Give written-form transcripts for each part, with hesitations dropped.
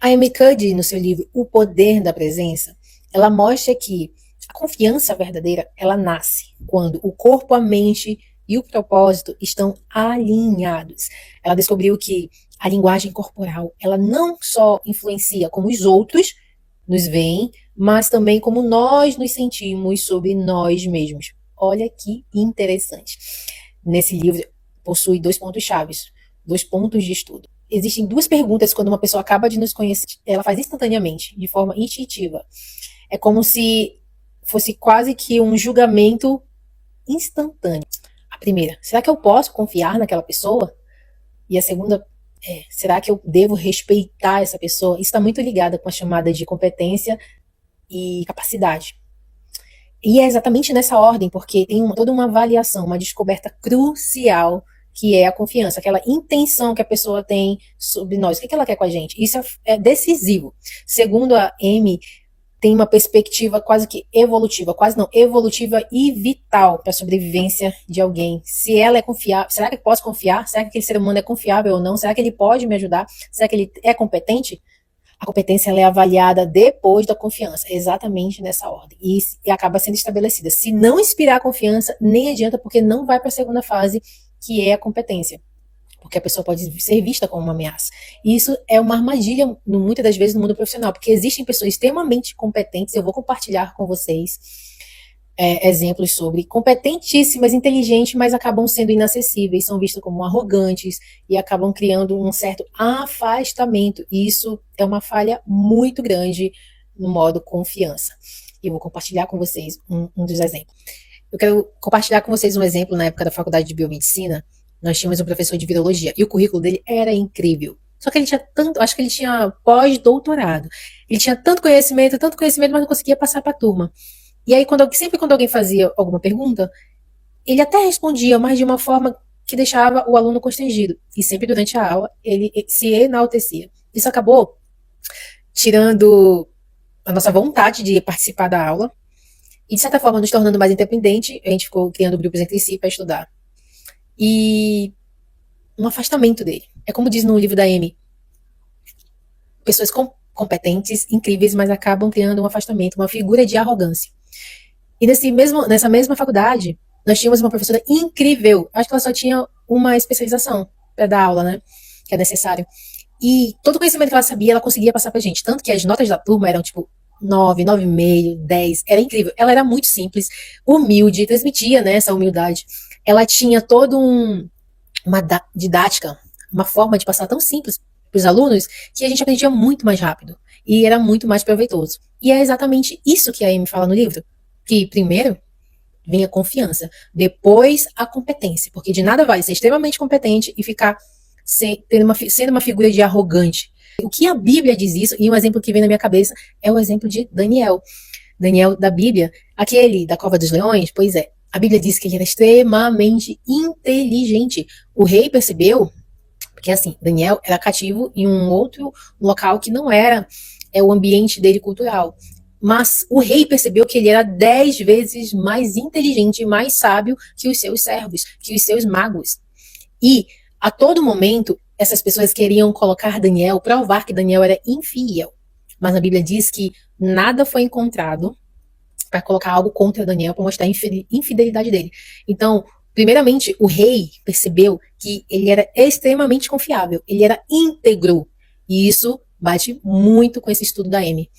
A Amy Cuddy, no seu livro O Poder da Presença, ela mostra que a confiança verdadeira, ela nasce quando o corpo, a mente e o propósito estão alinhados. Ela descobriu que a linguagem corporal, ela não só influencia como os outros nos veem, mas também como nós nos sentimos sobre nós mesmos. Olha que interessante. Nesse livro possui dois pontos chaves, dois pontos de estudo. Existem duas perguntas quando uma pessoa acaba de nos conhecer. Ela faz instantaneamente, de forma instintiva. É como se fosse quase que um julgamento instantâneo. A primeira, será que eu posso confiar naquela pessoa? E a segunda, será que eu devo respeitar essa pessoa? Isso está muito ligado com a chamada de competência e capacidade. E é exatamente nessa ordem, porque tem toda uma avaliação, uma descoberta crucial, que é a confiança, aquela intenção que a pessoa tem sobre nós, o que ela quer com a gente. Isso é decisivo. Segundo a Amy, tem uma perspectiva quase que evolutiva, quase não, evolutiva e vital para a sobrevivência de alguém. Se ela é confiável, será que eu posso confiar? Será que aquele ser humano é confiável ou não? Será que ele pode me ajudar? Será que ele é competente? A competência ela é avaliada depois da confiança, exatamente nessa ordem, e acaba sendo estabelecida. Se não inspirar confiança, nem adianta, porque não vai para a segunda fase, que é a competência. Porque a pessoa pode ser vista como uma ameaça. E isso é uma armadilha, muitas das vezes, no mundo profissional, porque existem pessoas extremamente competentes, eu vou compartilhar com vocês exemplos sobre competentíssimas, inteligentes, mas acabam sendo inacessíveis, são vistas como arrogantes e acabam criando um certo afastamento. E isso é uma falha muito grande no modo confiança. E eu vou compartilhar com vocês um dos exemplos. Eu quero compartilhar com vocês um exemplo na época da faculdade de biomedicina. Nós tínhamos um professor de virologia e o currículo dele era incrível. Só que ele tinha tanto, acho que ele tinha pós-doutorado. Ele tinha tanto conhecimento, mas não conseguia passar para a turma. E aí, sempre quando alguém fazia alguma pergunta, ele até respondia, mas de uma forma que deixava o aluno constrangido. E sempre durante a aula, ele se enaltecia. Isso acabou tirando a nossa vontade de participar da aula e, de certa forma, nos tornando mais independente. A gente ficou criando grupos entre si para estudar. E um afastamento dele. É como diz no livro da Amy, pessoas competentes, incríveis, mas acabam criando um afastamento, uma figura de arrogância. E nessa mesma faculdade, nós tínhamos uma professora incrível. Acho que ela só tinha uma especialização para dar aula, né? Que é necessário. E todo o conhecimento que ela sabia, ela conseguia passar pra gente. Tanto que as notas da turma eram tipo 9, 9,5, 10. Era incrível. Ela era muito simples, humilde, transmitia, né, essa humildade. Ela tinha toda uma didática, uma forma de passar tão simples para os alunos que a gente aprendia muito mais rápido e era muito mais proveitoso. E é exatamente isso que a Amy fala no livro, que primeiro vem a confiança, depois a competência, porque de nada vale ser extremamente competente e ficar sendo uma figura de arrogante. O que a Bíblia diz isso, e um exemplo que vem na minha cabeça é o exemplo de Daniel. Daniel da Bíblia, aquele da Cova dos Leões, pois é, a Bíblia diz que ele era extremamente inteligente. O rei percebeu, porque assim, Daniel era cativo em um outro local que não era o ambiente dele cultural. Mas o rei percebeu que ele era 10 vezes mais inteligente e mais sábio que os seus servos, que os seus magos. E, a todo momento, essas pessoas queriam colocar Daniel, provar que Daniel era infiel. Mas a Bíblia diz que nada foi encontrado para colocar algo contra Daniel, para mostrar a infidelidade dele. Então, primeiramente, o rei percebeu que ele era extremamente confiável, ele era íntegro. E isso bate muito com esse estudo da Amy.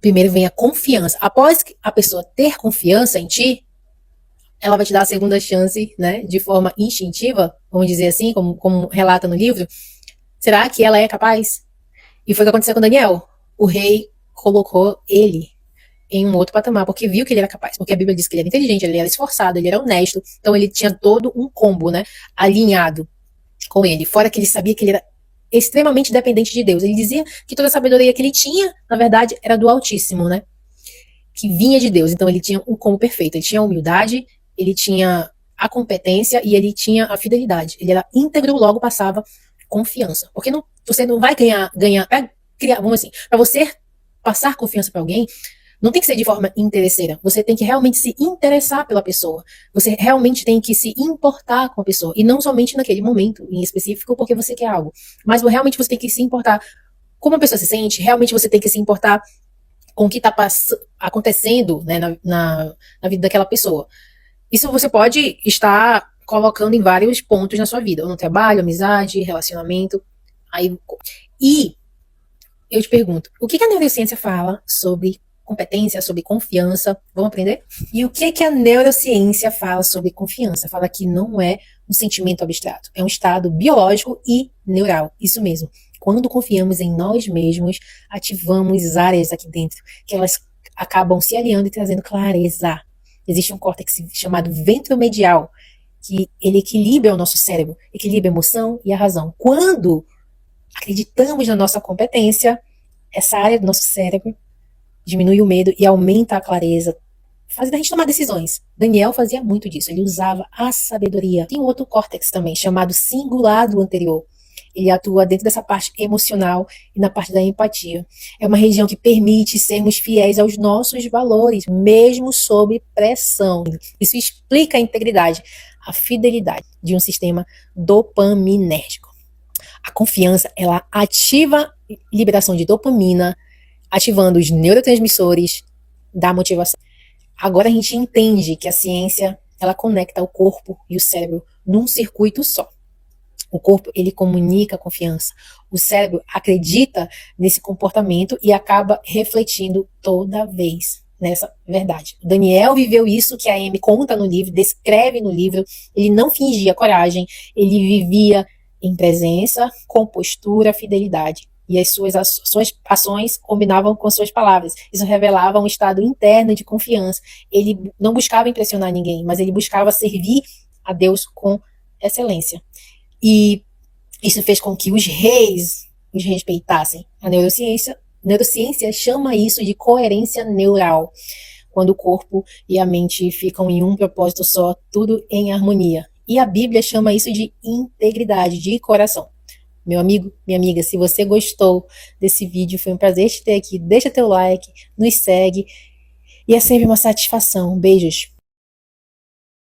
Primeiro vem a confiança. Após a pessoa ter confiança em ti, ela vai te dar a segunda chance, né, de forma instintiva, vamos dizer assim, como relata no livro. Será que ela é capaz? E foi o que aconteceu com Daniel. O rei colocou ele em um outro patamar, porque viu que ele era capaz, porque a Bíblia diz que ele era inteligente, ele era esforçado, ele era honesto, então ele tinha todo um combo, né, alinhado com ele, fora que ele sabia que ele era extremamente dependente de Deus. Ele dizia que toda a sabedoria que ele tinha, na verdade, era do Altíssimo, né, que vinha de Deus. Então ele tinha um combo perfeito, ele tinha a humildade, ele tinha a competência e ele tinha a fidelidade. Ele era íntegro, logo passava confiança. Porque você não vai ganhar para criar, vamos assim, para você passar confiança para alguém, não tem que ser de forma interesseira. Você tem que realmente se interessar pela pessoa. Você realmente tem que se importar com a pessoa. E não somente naquele momento em específico, porque você quer algo. Mas realmente você tem que se importar como a pessoa se sente, realmente você tem que se importar com o que está acontecendo, né, na vida daquela pessoa. Isso você pode estar colocando em vários pontos na sua vida, ou no trabalho, amizade, relacionamento. Aí, e eu te pergunto, o que a neurociência fala sobre competência, sobre confiança? Vamos aprender? E o que a neurociência fala sobre confiança? Fala que não é um sentimento abstrato, é um estado biológico e neural. Isso mesmo. Quando confiamos em nós mesmos, ativamos áreas aqui dentro que elas acabam se alinhando e trazendo clareza. Existe um córtex chamado ventromedial, que ele equilibra o nosso cérebro, equilibra a emoção e a razão. Quando acreditamos na nossa competência, essa área do nosso cérebro diminui o medo e aumenta a clareza, fazendo a gente tomar decisões. Daniel fazia muito disso, ele usava a sabedoria. Tem um outro córtex também, chamado cingulado anterior. Ele atua dentro dessa parte emocional e na parte da empatia. É uma região que permite sermos fiéis aos nossos valores, mesmo sob pressão. Isso explica a integridade, a fidelidade de um sistema dopaminérgico. A confiança, ela ativa a liberação de dopamina, ativando os neurotransmissores da motivação. Agora a gente entende que a ciência, ela conecta o corpo e o cérebro num circuito só. O corpo, ele comunica a confiança. O cérebro acredita nesse comportamento e acaba refletindo toda vez nessa verdade. Daniel viveu isso que a Amy conta no livro, descreve no livro. Ele não fingia coragem, ele vivia em presença, compostura, fidelidade. E as suas ações combinavam com as suas palavras. Isso revelava um estado interno de confiança. Ele não buscava impressionar ninguém, mas ele buscava servir a Deus com excelência. E isso fez com que os reis os respeitassem. A neurociência chama isso de coerência neural, quando o corpo e a mente ficam em um propósito só, tudo em harmonia. E a Bíblia chama isso de integridade de coração. Meu amigo, minha amiga, se você gostou desse vídeo, foi um prazer te ter aqui. Deixa teu like, nos segue e é sempre uma satisfação. Beijos.